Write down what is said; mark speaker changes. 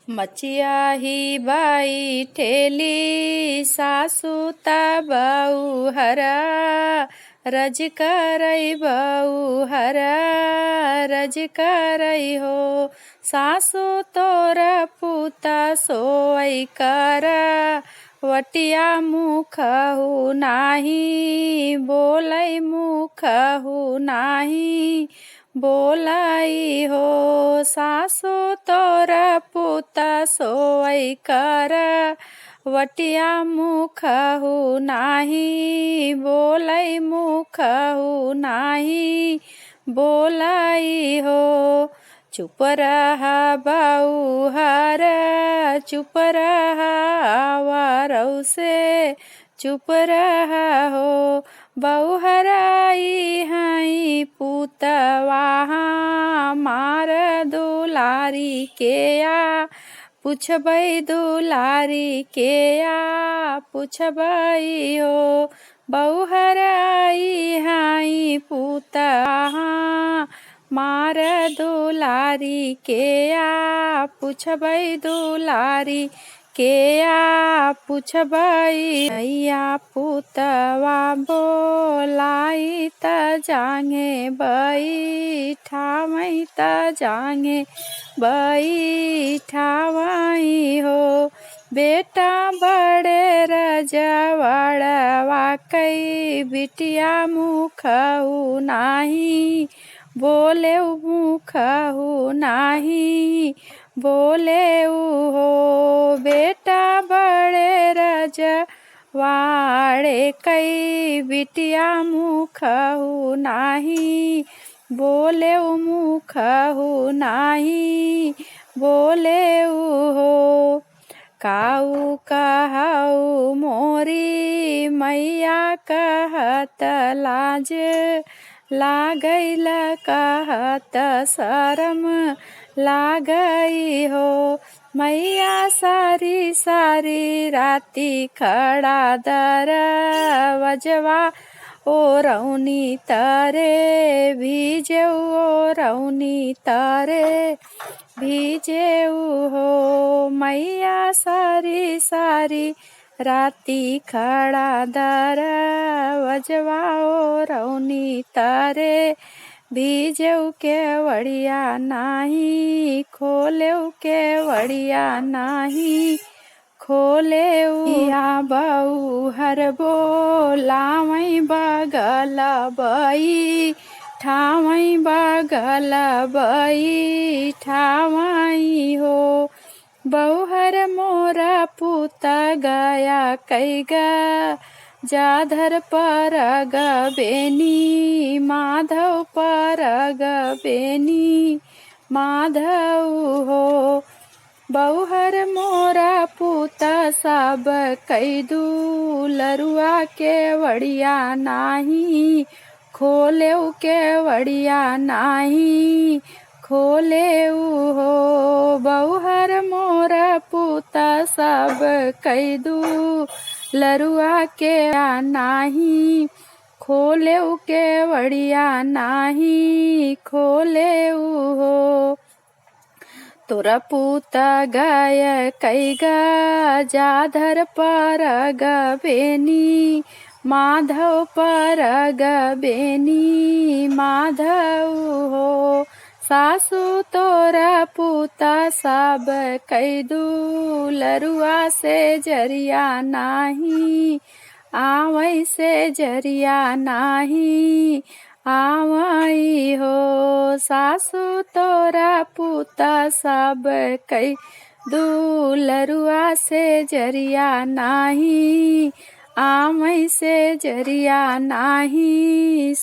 Speaker 1: मचिया ही बाई ठेली सासू बहू हरा रज करई बहू हरा रज करई हो। सासू तोर पुता सोई कर वटिया मुखहु नाही बोलै मुखहु नाही बोलाई हो। सासू तोर पुता सोई कर वटिया मुखहु नाही बोलै मुखहु नाही बोलाई हो। चुप रहा बहू हर चुप रहा आवारऊ से चुप रहा हो। बहू हराई हई पुतवाहा मार दुलारी के आ पुछबई दुलारी के आ पुछबई हो। बहू हराई हई पुतवाहा मार दुलारी के आ पुछबई दुलारी के आ पुछबई। नैया पुतवा बोलाई त जांगे बैठावई त जांगे बैठावई हो। बेटा बड़े रजवाड़वा कई बिटिया मुखहु नाही बोले मुखहु नाही बोले हो। बेटा बड़े रजवाड़े कई बिटिया मुखहु नाही बोले मुखहु नाही बोले हो। काऊ कहऊ मोरी मैया कहत लाज लागैल कहत शरम लागई हो। मैया सारी सारी राती खड़ा दरवजवा ओ रौनी तरे भीजेऊ ओ रौनी तरे भीजेऊ हो। मैया सारी सारी राती खड़ा दरवजवा ओ रौनी तरे भीजेऊ के वड़िया नाही खोलेऊ के वड़िया नाही खोलेऊ। या बहू हर बोलावई बगल बई ठावई बगल बई ठावई हो। बहू हर मोरा पुत गया कैगा जाधर परग बेनी माधव परग बेनी माधव हो। बहू हर मोरा पुता सब कैदू लरुआ के वड़िया नाही खोलेऊ के वड़िया नाही खोलेऊ हो। बहू हर मोरा पुता सब कैदू लरुआ के नाही खोलेऊ के वड़िया नाही खोलेऊ हो। तोरा पुत गय कैगा जाधर परग बेनी माधव परग बेनी माधव हो। सासू तोरा पुता सब कैदू लरुआ से जरिया नाही आवई से जरिया नाही आवई हो। सासू तोरा पुता सब कैदू लरुआ से जरिया नाही आवई से जरिया नाही।